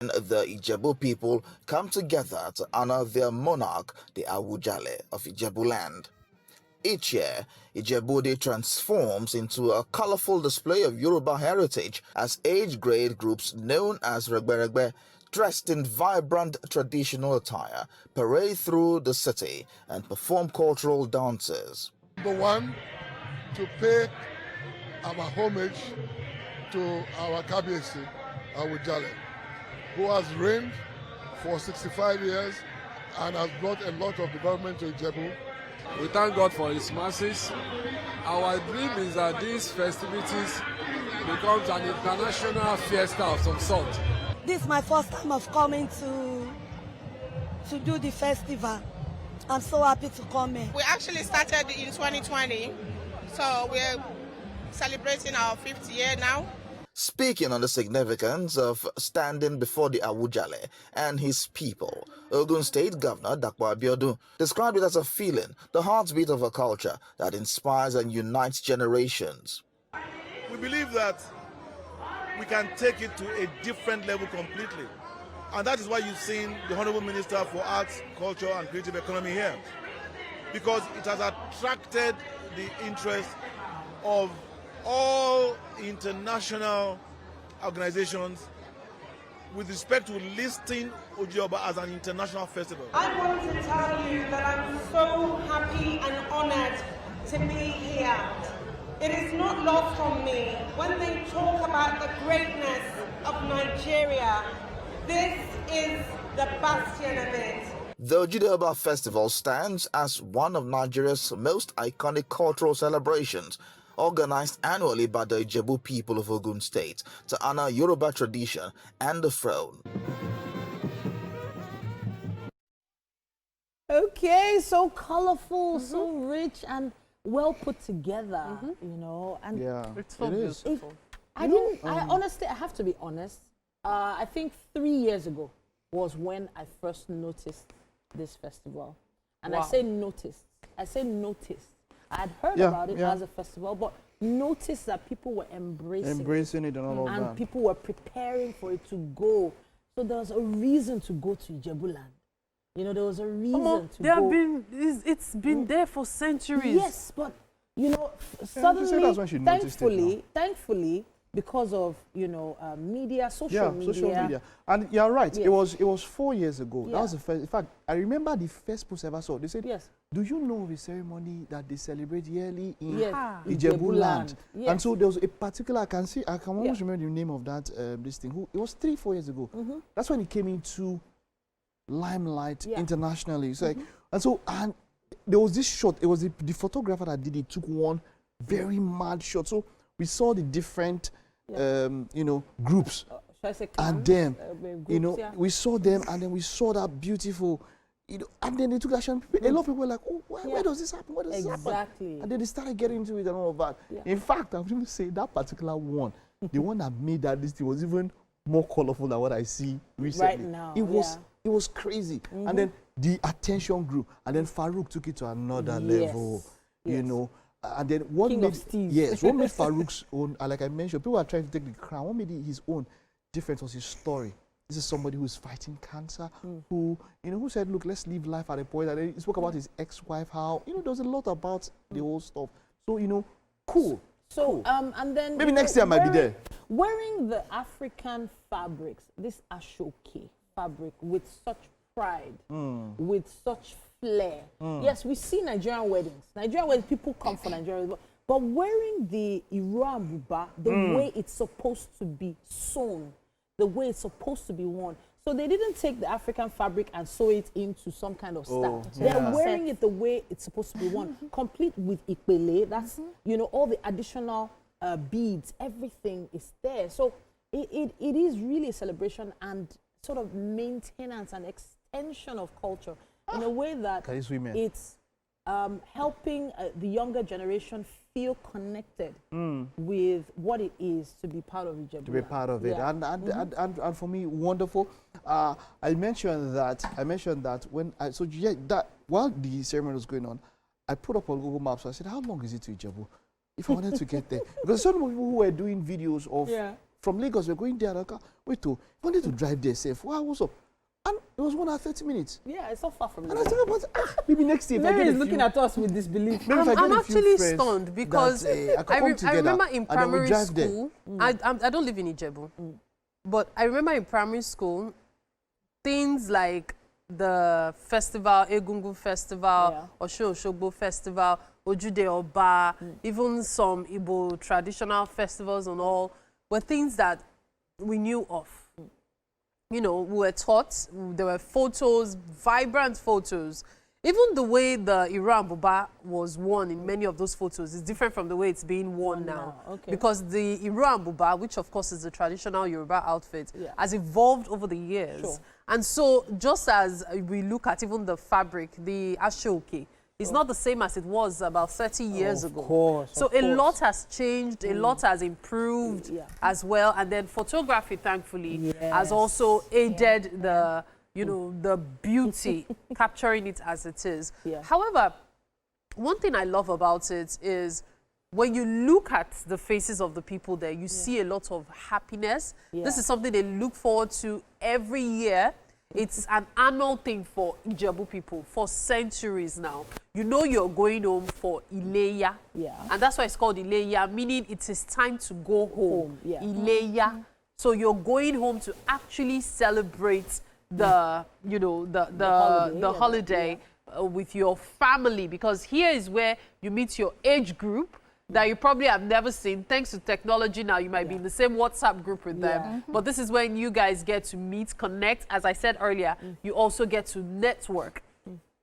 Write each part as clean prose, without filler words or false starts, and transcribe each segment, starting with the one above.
The Ijebu people come together to honor their monarch, the Awujale of Ijebu land. Each year, Ijebu Day transforms into a colorful display of Yoruba heritage as age-grade groups known as Regberegbe, dressed in vibrant traditional attire, parade through the city and perform cultural dances. Number one, to pay our homage to our Kabiyesi, Awujale, who has reigned for 65 years and has brought a lot of development to Ijebu. We thank God for His mercies. Our dream is that these festivities becomes an international fiesta of some sort. This is my first time of coming to do the festival. I'm so happy to come here. We actually started in 2020, so we're celebrating our 5th year now. Speaking on the significance of standing before the Awujale and his people, Ogun State Governor Dapo Abiodun described it as a feeling, the heartbeat of a culture that inspires and unites generations. We believe that we can take it to a different level completely. And that is why you've seen the Honorable Minister for Arts, Culture and Creative Economy here. Because it has attracted the interest of all international organizations with respect to listing Ojude Oba as an international festival. I want to tell you that I'm so happy and honored to be here. It is not lost on me when they talk about the greatness of Nigeria. This is the bastion of it. The Ojude Oba Festival stands as one of Nigeria's most iconic cultural celebrations, organized annually by the Ijebu people of Ogun State to honor Yoruba tradition and the throne. Okay, so colorful, so rich and well put together, you know. And yeah, it's so beautiful. I honestly, I have to be honest. I think 3 years ago was when I first noticed this festival. And Wow. I say noticed. I had heard about it as a festival, but noticed that people were embracing it and all of and that. people were preparing for it to go. So there was a reason to go to Ijebu land. You know, there was a reason to go. It's been there for centuries. Yes, but you know, suddenly, that's when she noticed it thankfully, because of media, social media. And you're right. Yes. It was 4 years ago. Yeah. That was the first. In fact, I remember the first post I ever saw. They said, yes. "Do you know of a ceremony that they celebrate yearly in Yes. Ijebu land?" Yes. And so there was a particular. I can almost remember the name of that this thing. It was 3-4 years ago. That's when it came into limelight internationally. It's like, and there was this shot. It was the photographer that did it. Took one very mad shot. So we saw the different, groups. Should I say And clans? then, Groups, we saw them, and then we saw that beautiful, and then they took action. A lot of people were like, "Oh, where does this happen? Where does this happen?" Exactly. And then they started getting into it and all of that. Yeah. In fact, I'm going to say that particular one, the one that made that this thing was even more colorful than what I see recently. Right now, it was crazy. And then the attention grew, and then Farouk took it to another level. You know. And then what King made of Steve. what made Farouk's own, like I mentioned, people are trying to take the crown. What made his own difference was his story. This is somebody who's fighting cancer, who said, "Look, let's live life at a point." And then he spoke about his ex-wife, how there was a lot about the whole stuff. So cool. So and then maybe next year I might be there. Wearing the African fabrics, this Ashoke fabric with such pride, with such flair. Yes, we see Nigerian weddings. People come for Nigerian weddings, but wearing the Iro and Buba, the way it's supposed to be sewn, the way it's supposed to be worn. So they didn't take the African fabric and sew it into some kind of style. They're wearing it the way it's supposed to be worn, complete with ipele. That's all the additional beads, everything is there. So it is really a celebration and sort of maintenance and extension of culture in a way that it's helping the younger generation feel connected with what it is to be part of Ijebu. To be part of it, and for me, wonderful. I mentioned that when while the ceremony was going on, I put up on Google Maps. I said, "How long is it to Ijebu?" If I wanted to get there, because some people who were doing videos of from Lagos, we're going there. Wait, wanted to drive there safe. Wow, what's up? And it was 1 hour 30 minutes. Yeah, it's not far from And I said, but maybe next year. Mary is looking at us with disbelief. I'm actually stunned because I remember in primary school, I don't live in Ijebu, but I remember in primary school, things like the festival, Egungun Festival, Osun Osogbo Festival, Ojude Oba, even some Igbo traditional festivals and all, were things that we knew of. You know, we were taught, there were photos, vibrant photos. Even the way the Iran Buba was worn in many of those photos is different from the way it's being worn now. Okay. Because the Iran Buba, which of course is the traditional Yoruba outfit, has evolved over the years. Sure. And so just as we look at even the fabric, the ashoke, it's not the same as it was about 30 years ago. Course, so a lot has changed, a lot has improved as well. And then photography, thankfully, has also aided the, you know, the beauty, capturing it as it is. However, one thing I love about it is when you look at the faces of the people there, you see a lot of happiness. This is something they look forward to every year. It's an annual thing for Ijebu people for centuries now. You know you're going home for Ileya. And that's why it's called Ileya, meaning it is time to go home. Ileya. So you're going home to actually celebrate the, you know, the holiday with your family, because here is where you meet your age group that you probably have never seen. Thanks to technology now, you might be in the same WhatsApp group with them. But this is when you guys get to meet, connect. As I said earlier, you also get to network.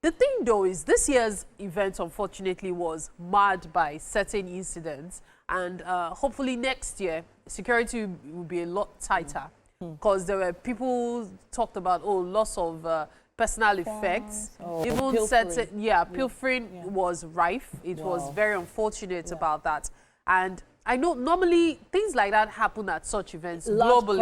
The thing though is this year's event, unfortunately, was marred by certain incidents. And hopefully next year, security will be a lot tighter. Because there were people talked about, loss of personal effects. Even certain, pilfering was rife. It was very unfortunate about that. And I know normally things like that happen at such events globally.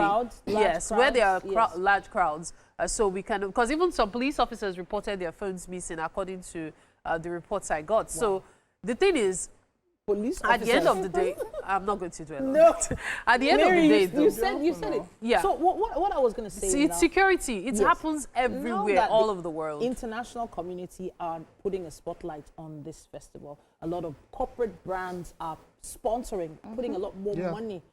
Crowds, where there are large crowds. So we can, because even some police officers reported their phones missing, according to the reports I got. So the thing is, at the end of the day, I'm not going to do it. No. At the end of the day, you said it. Yeah. So what I was going to say, it's security. It happens everywhere, all over the world. International community are putting a spotlight on this festival. A lot of corporate brands are sponsoring, putting a lot more money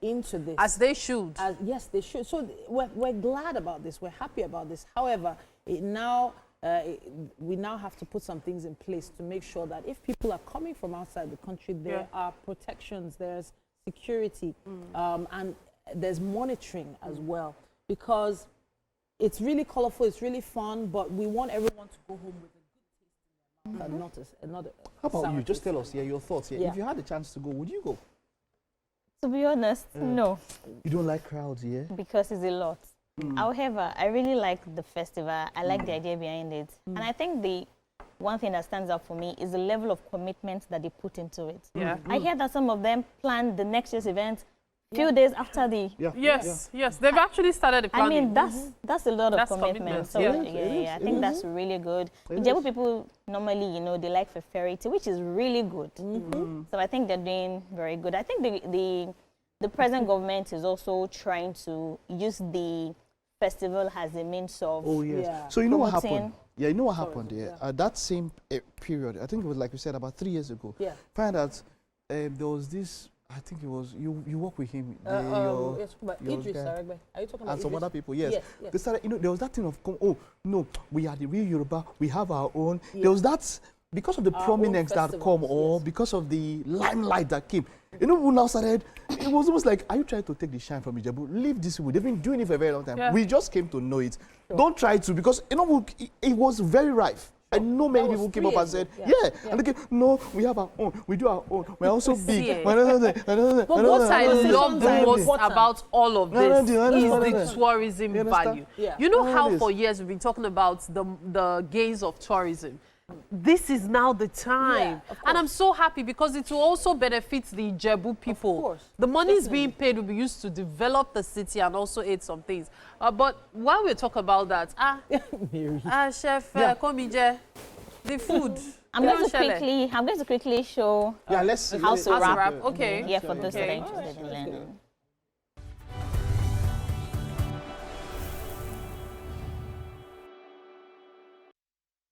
into this. As they should. Yes, they should. So we're glad about this. We're happy about this. However, we now have to put some things in place to make sure that if people are coming from outside the country, there are protections, there's security, and there's monitoring as well. Because it's really colorful, it's really fun, but we want everyone to go home with a good taste in their mouth. How about you? Just tell us your thoughts. If you had the chance to go, would you go? To be honest, no. You don't like crowds, Because it's a lot. However, I really like the festival. I like the idea behind it. And I think the one thing that stands out for me is the level of commitment that they put into it. I hear that some of them plan the next year's event few days after the... Yes, they've actually started the planning. I mean, that's a lot of commitment. So, I think that's really good. Ijebu people normally, they like fefferity, which is really good. So I think they're doing very good. I think the present government is also trying to use the festival as a means of So you know what happened? You know what happened at that same period, I think it was like you said about 3 years ago. Find out there was this, I think it was, you work with him. Idris, are you talking about and some other people, yes. They started, there was that thing of, oh, no, we are the real Yoruba, we have our own. There was that, because of the prominence that come, or because of the limelight that came. Who now started, it was almost like, are you trying to take the shine from Ijebu? Leave this way. They've been doing it for a very long time. We just came to know it. Don't try to, because, it was very rife. I know many people came up and said, and they came, no, we have our own, we do our own, we're also big. But what I love the most about all of this is the tourism value. You know how for years we've been talking about the gains of tourism. This is now the time. And I'm so happy because it will also benefit the Ijebu people. The money is being paid will be used to develop the city and also aid some things. But while we talk about that, Chef Komije, the food. I'm going to quickly show let's how to wrap. Okay. For those that are interested in learning.